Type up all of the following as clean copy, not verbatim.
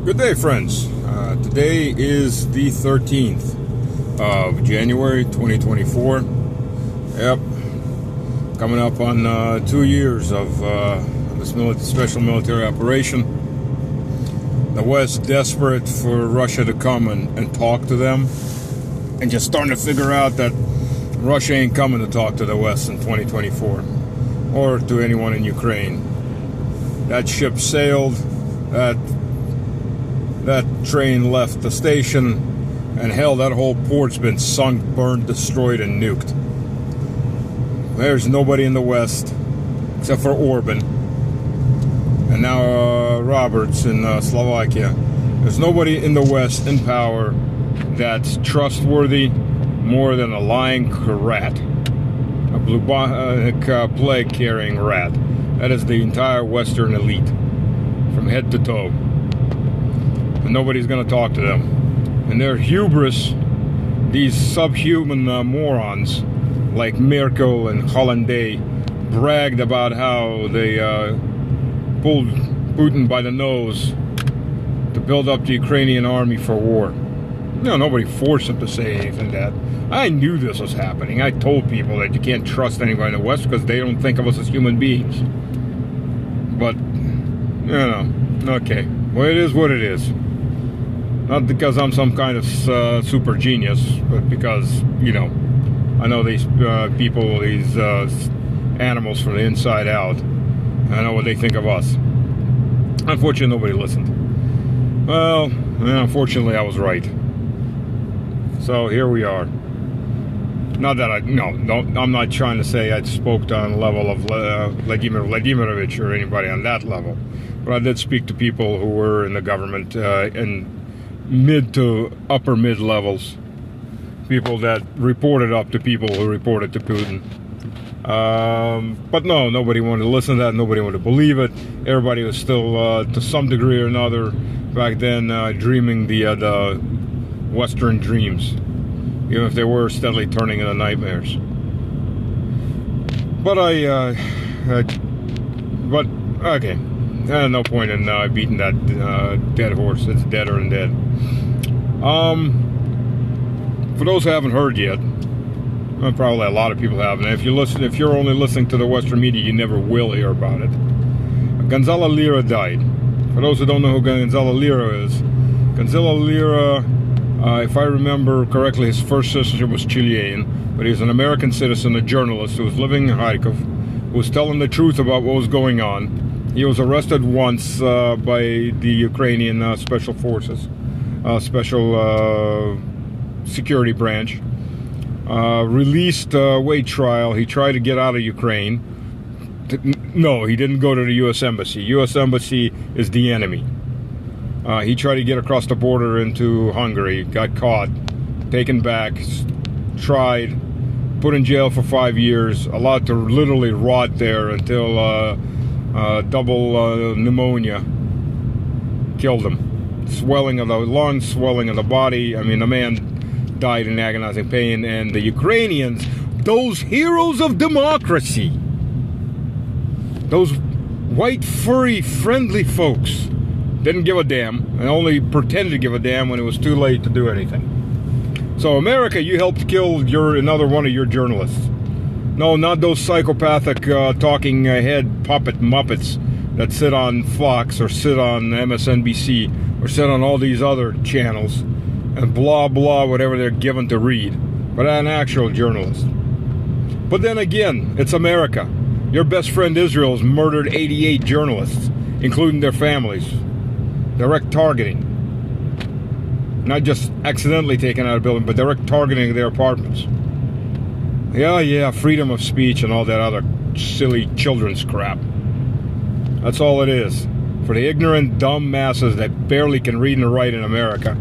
Good day, friends. Today is the 13th of January 2024. Yep, coming up on 2 years of this special military operation. The West desperate for Russia to come and talk to them, and just starting to figure out that Russia ain't coming to talk to the West in 2024 or to anyone in Ukraine. That ship sailed, that train left the station, and hell, that whole port's been sunk, burned, destroyed, and nuked. There's nobody in the West except for Orban and now Roberts in Slovakia. There's nobody in the West in power that's trustworthy more than a lying rat, a bubonic plague-carrying rat. That is the entire Western elite, from head to toe. And nobody's going to talk to them. And their hubris, these subhuman morons like Merkel and Hollande bragged about how they pulled Putin by the nose to build up the Ukrainian army for war. Nobody forced them to say anything like that. I knew this was happening. I told people that you can't trust anybody in the West because they don't think of us as human beings. But, okay. Well, it is what it is. Not because I'm some kind of super genius, but because, I know these people, these animals from the inside out. I know what they think of us. Unfortunately, nobody listened. Well, unfortunately, I was right. So here we are. Not that I'm not trying to say I spoke on the level of Vladimir Vladimirovich or anybody on that level. But I did speak to people who were in the government in mid to upper mid levels. People that reported up to people who reported to Putin. But no, nobody wanted to listen to that. Nobody wanted to believe it. Everybody was still, to some degree or another, back then dreaming the Western dreams, even if they were steadily turning into nightmares. But okay. No point in beating that dead horse. It's deader and dead. For those who haven't heard yet, probably a lot of people haven't. If you're only listening to the Western media, you never will hear about it. Gonzalo Lira died. For those who don't know who Gonzalo Lira is, Gonzalo Lira, if I remember correctly, his first citizenship was Chilean, but he was an American citizen, a journalist who was living in Kharkov, who was telling the truth about what was going on. He was arrested once by the Ukrainian special forces, special security branch. Released await trial. He tried to get out of Ukraine. No, he didn't go to the U.S. Embassy. U.S. Embassy is the enemy. He tried to get across the border into Hungary, got caught, taken back, tried, put in jail for 5 years, allowed to literally rot there until double pneumonia killed him. Swelling of the lungs, swelling of the body. I mean, the man died in agonizing pain, and the Ukrainians, those heroes of democracy, those white, furry, friendly folks, didn't give a damn, and only pretended to give a damn when it was too late to do anything. So America, you helped kill another one of your journalists. No, not those psychopathic talking head puppet muppets that sit on Fox or sit on MSNBC or sit on all these other channels and blah blah whatever they're given to read, but an actual journalist. But then again, it's America. Your best friend Israel has murdered 88 journalists, including their families. Direct targeting. Not just accidentally taken out of a building, but direct targeting of their apartments. Yeah, freedom of speech and all that other silly children's crap. That's all it is. For the ignorant, dumb masses that barely can read and write in America,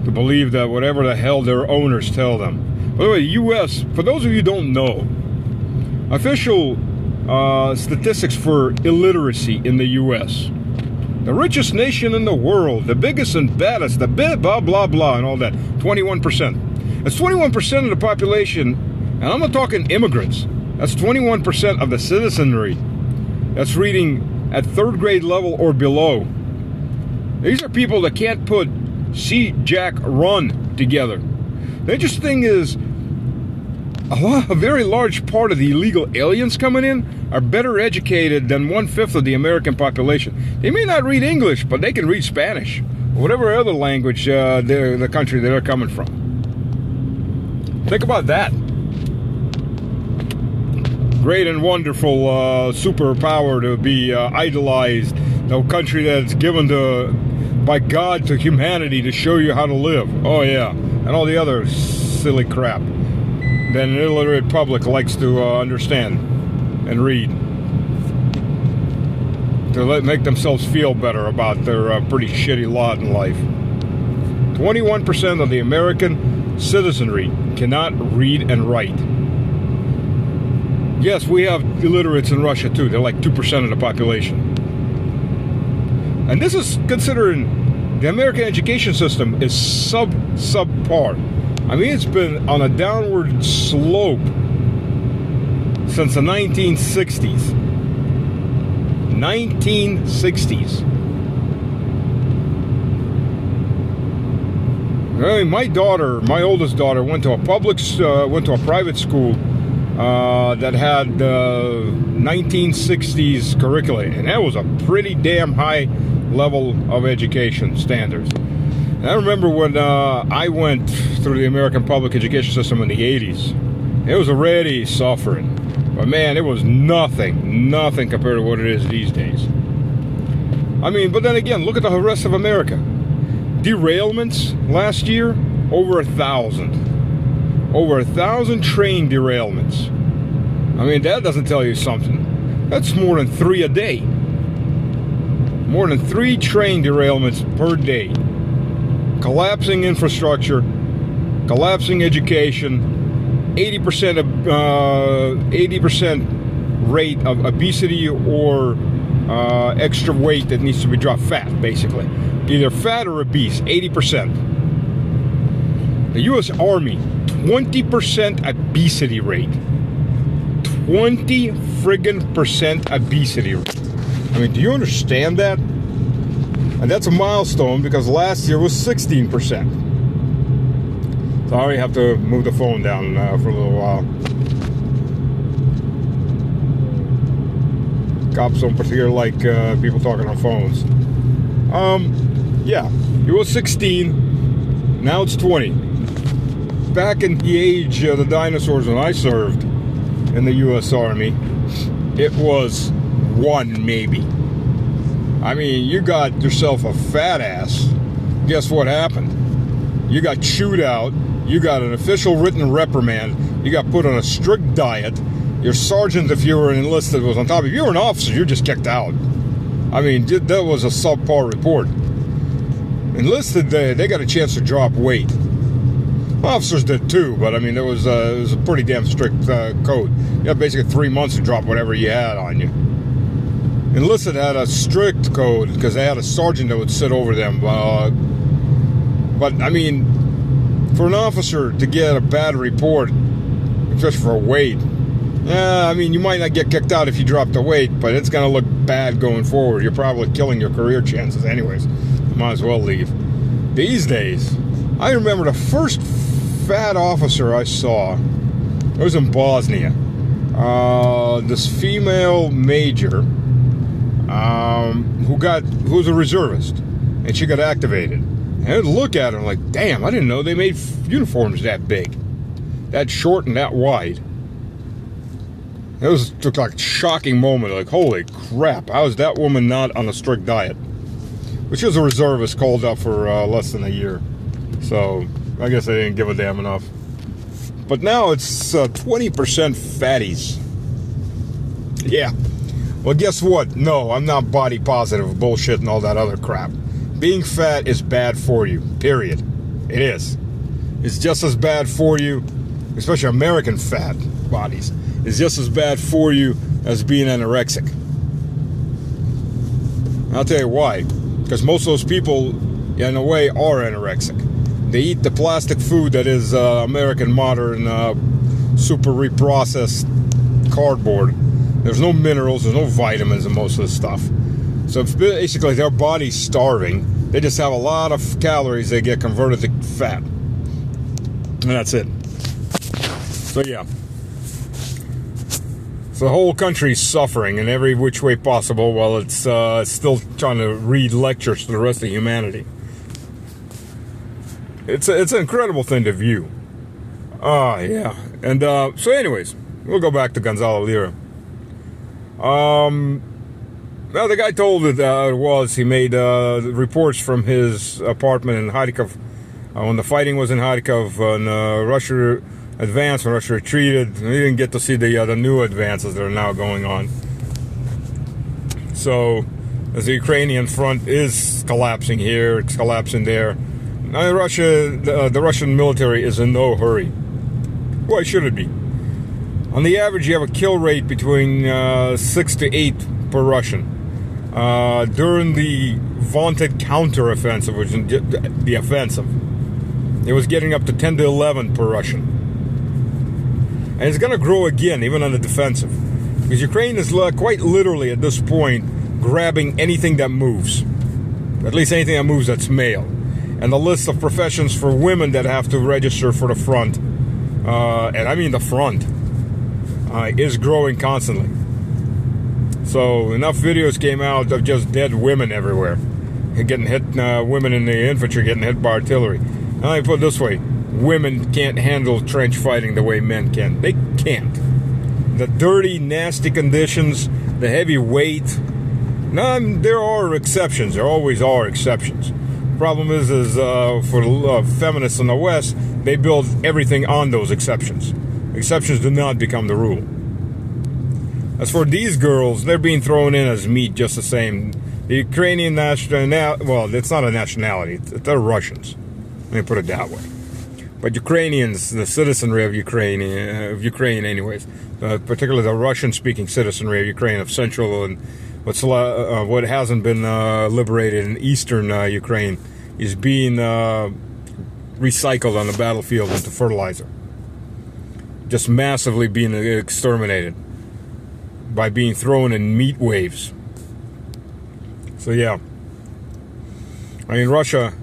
to believe that whatever the hell their owners tell them. By the way, U.S., for those of you who don't know, official statistics for illiteracy in the U.S., the richest nation in the world, the biggest and baddest, the blah, blah, blah, and all that, 21%. That's 21% of the population, and I'm not talking immigrants. That's 21% of the citizenry that's reading at third grade level or below. These are people that can't put see, Jack, run together. The interesting thing is, a very large part of the illegal aliens coming in are better educated than 1/5 of the American population. They may not read English, but they can read Spanish, or whatever other language the country that they're coming from. Think about that. Great and wonderful superpower to be idolized. The country that's given by God to humanity to show you how to live. Oh yeah, and all the other silly crap that an illiterate public likes to understand and read, to make themselves feel better about their pretty shitty lot in life. 21% of the American citizenry cannot read and write. Yes, we have illiterates in Russia too. They're like 2% of the population. And this is considering the American education system is subpar. I mean, it's been on a downward slope since the 1960s. 1960s. I mean, my oldest daughter, went to a private school that had 1960s curricula, and that was a pretty damn high level of education standards. And I remember when I went through the American public education system in the 80s, it was already suffering. But man, it was nothing compared to what it is these days. I mean, but then again, look at the rest of America. Derailments last year, over 1,000. Over 1,000 train derailments. I mean, that doesn't tell you something. That's more than 3 a day. More than 3 train derailments per day. Collapsing infrastructure, collapsing education, 80% rate of obesity or extra weight that needs to be dropped. Fat, basically. Either fat or obese, 80%. The U.S. Army, 20% obesity rate. 20 friggin' % obesity rate. I mean, do you understand that? And that's a milestone because last year was 16%. Sorry, I have to move the phone down for a little while. Cops don't particularly like people talking on phones. Yeah, it was 16. Now it's 20. Back in the age of the dinosaurs when I served in the U.S. Army, it was 1 maybe. I mean, you got yourself a fat ass. Guess what happened? You got chewed out. You got an official written reprimand. You got put on a strict diet. Your sergeant, if you were enlisted, was on top of you. If you were an officer, you're just kicked out. I mean, that was a subpar report. Enlisted, they got a chance to drop weight. Officers did too, but I mean, it was a pretty damn strict code. You had basically 3 months to drop whatever you had on you. Enlisted had a strict code because they had a sergeant that would sit over them. But I mean, for an officer to get a bad report, especially for weight, yeah, I mean, you might not get kicked out if you drop the weight, but it's going to look bad going forward. You're probably killing your career chances anyways. You might as well leave. These days, I remember the first fat officer I saw, it was in Bosnia. This female major who was a reservist, and she got activated. And I'd look at her and like, damn, I didn't know they made uniforms that big, that short and that wide. It was like a shocking moment, like, holy crap, how is that woman not on a strict diet? But she was a reservist called up for less than a year. So, I guess they didn't give a damn enough. But now it's 20% fatties. Yeah. Well, guess what? No, I'm not body positive bullshit and all that other crap. Being fat is bad for you, period. It is. It's just as bad for you, especially American fat bodies, is just as bad for you as being anorexic. I'll tell you why. Because most of those people, in a way, are anorexic. They eat the plastic food that is American modern, super reprocessed cardboard. There's no minerals, there's no vitamins in most of this stuff. So basically their body's starving, They just have a lot of calories. They get converted to fat. And that's it. So yeah. So the whole country's suffering in every which way possible while it's still trying to read lectures to the rest of humanity. It's an incredible thing to view. Yeah. And so anyways, we'll go back to Gonzalo Lira. Well, the guy told it he made reports from his apartment in Kharkov when the fighting was in Kharkov and Russia advanced and Russia retreated. He didn't get to see the new advances that are now going on. So, as the Ukrainian front is collapsing here, it's collapsing there. The Russian military is in no hurry. Why should it be? On the average, you have a kill rate between 6 to 8 per Russian. During the vaunted counter-offensive, which is the offensive, it was getting up to 10 to 11 per Russian. And it's going to grow again, even on the defensive. Because Ukraine is quite literally, at this point, grabbing anything that moves. At least anything that moves that's male. And the list of professions for women that have to register for the front, and I mean the front, is growing constantly. So enough videos came out of just dead women everywhere, getting hit. Women in the infantry getting hit by artillery. And let me put it this way: women can't handle trench fighting the way men can. They can't. The dirty, nasty conditions, the heavy weight. There are exceptions. There always are exceptions. Problem is for feminists in the West, they build everything on those exceptions. Exceptions do not become the rule. As for these girls, they're being thrown in as meat just the same. The Ukrainian well, it's not a nationality. They're Russians. Let me put it that way. But Ukrainians, the citizenry of Ukraine anyways, particularly the Russian-speaking citizenry of Ukraine, of Central and what hasn't been liberated in Eastern Ukraine, is being recycled on the battlefield into fertilizer. Just massively being exterminated by being thrown in meat waves. So yeah, I mean, Russia,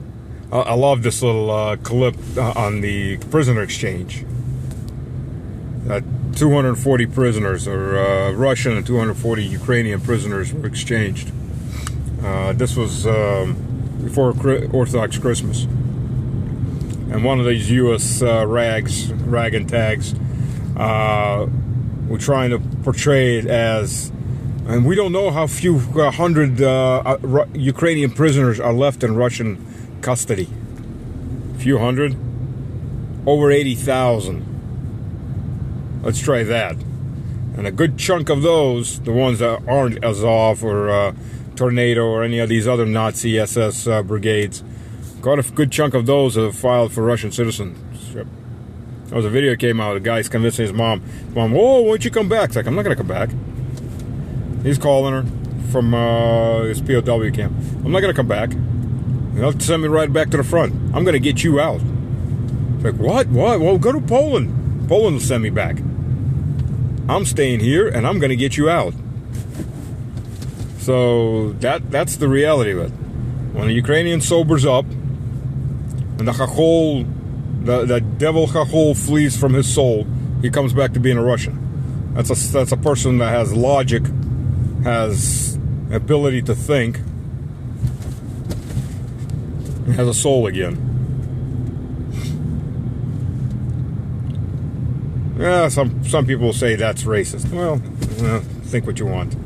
I love this little clip on the prisoner exchange. 240 prisoners, or Russian and 240 Ukrainian prisoners were exchanged. This was before Orthodox Christmas. And one of these U.S. rag and tags, we're trying to portray it as, and we don't know how few hundred Ukrainian prisoners are left in Russian custody. A few hundred? Over 80,000. Let's try that. And a good chunk of those, the ones that aren't Azov or Tornado or any of these other Nazi SS brigades, got a good chunk of those have filed for Russian citizenship. There was a video that came out, a guy's convincing his mom, oh, why don't you come back? It's like, I'm not going to come back. He's calling her from his POW camp. I'm not going to come back. They'll send me right back to the front. I'm going to get you out. It's like, what? Well, go to Poland. Poland will send me back. I'm staying here, and I'm going to get you out. So that's the reality of it. When the Ukrainian sobers up, and the chachol, the devil chachol flees from his soul, he comes back to being a Russian. That's a person that has logic, has ability to think, and has a soul again. Yeah, some people will say that's racist. Well, think what you want.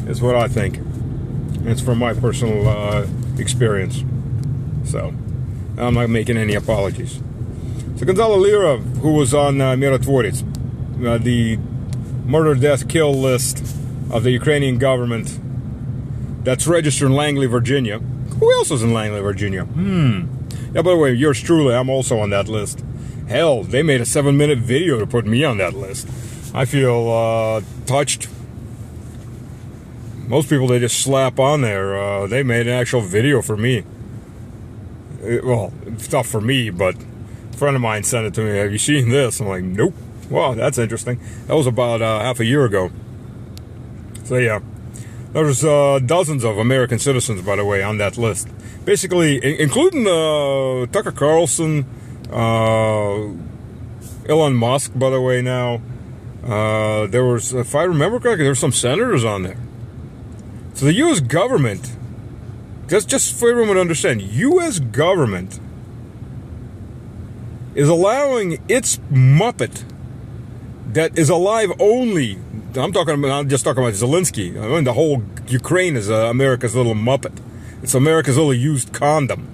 It's what I think. And it's from my personal experience. So, I'm not making any apologies. So Gonzalo Lira, who was on Mirotvorets, the murder, death, kill list of the Ukrainian government that's registered in Langley, Virginia. Who else is in Langley, Virginia? Yeah, by the way, yours truly, I'm also on that list. Hell, they made a 7-minute video to put me on that list. I feel touched. Most people, they just slap on there. They made an actual video for me. Well, it's not for me, but a friend of mine sent it to me. Have you seen this? I'm like, nope. Wow, that's interesting. That was about half a year ago. So yeah, there's dozens of American citizens, by the way, on that list. basically, including Tucker Carlson, Elon Musk, by the way, now. There was, if I remember correctly, there were some senators on there. So the U.S. government, just for everyone to understand, U.S. government is allowing its Muppet that is alive only. I'm just talking about Zelensky. I mean, the whole Ukraine is America's little Muppet. It's America's little used condom.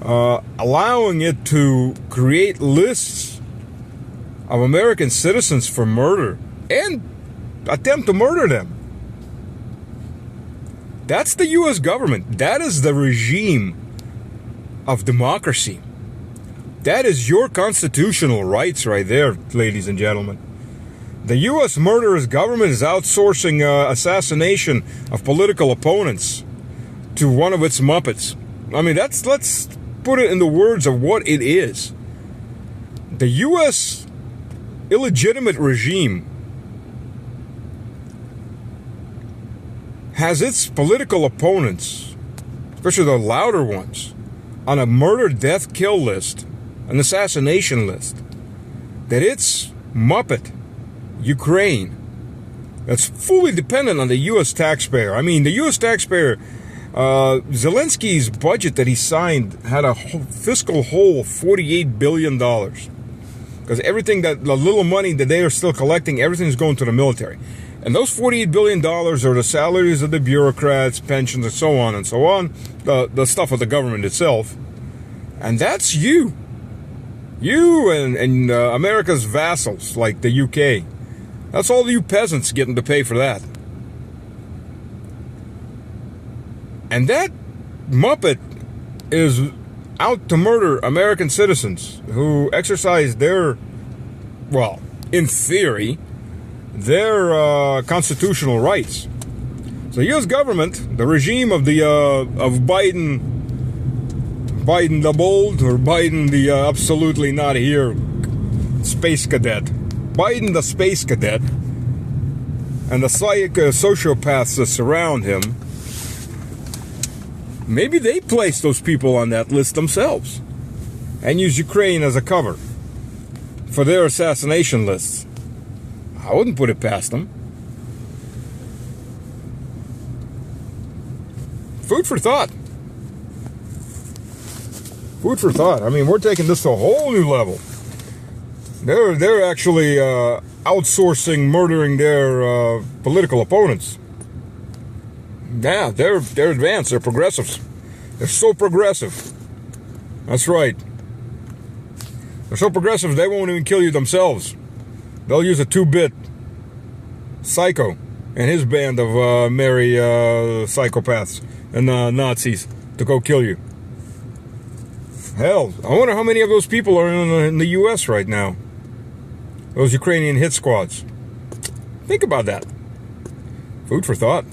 Allowing it to create lists of American citizens for murder and attempt to murder them. That's the U.S. government. That is the regime of democracy. That is your constitutional rights right there, ladies and gentlemen. The U.S. murderous government is outsourcing assassination of political opponents to one of its Muppets. I mean, let's put it in the words of what it is. The U.S. illegitimate regime has its political opponents, especially the louder ones, on a murder, death, kill list, an assassination list. That its Muppet, Ukraine, that's fully dependent on the U.S. taxpayer. I mean, the U.S. taxpayer, Zelensky's budget that he signed had a fiscal hole of $48 billion. Because everything the little money that they are still collecting, everything's going to the military. And those $48 billion are the salaries of the bureaucrats, pensions, and so on and so on. The stuff of the government itself. And that's you. You and America's vassals, like the UK. That's all you peasants getting to pay for that. And that Muppet is out to murder American citizens who exercise their, well, in theory, their constitutional rights. So the U.S. government, the regime of Biden the bold, or Biden the absolutely not here space cadet, Biden the space cadet, and the sociopaths that surround him, maybe they place those people on that list themselves and use Ukraine as a cover for their assassination lists. I wouldn't put it past them. Food for thought. Food for thought. I mean, we're taking this to a whole new level. They're actually outsourcing murdering their political opponents. Yeah, they're advanced. They're progressives. They're so progressive. That's right. They're so progressive they won't even kill you themselves. They'll use a 2-bit psycho and his band of merry psychopaths and Nazis to go kill you. Hell, I wonder how many of those people are in the U.S. right now. Those Ukrainian hit squads. Think about that. Food for thought.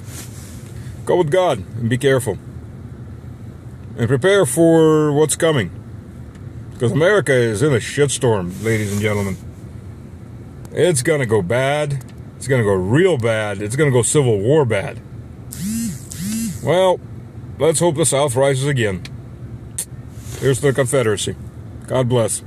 Go with God and be careful. And prepare for what's coming. Because America is in a shitstorm, ladies and gentlemen. It's going to go bad. It's going to go real bad. It's going to go Civil War bad. Well, let's hope the South rises again. Here's to the Confederacy. God bless.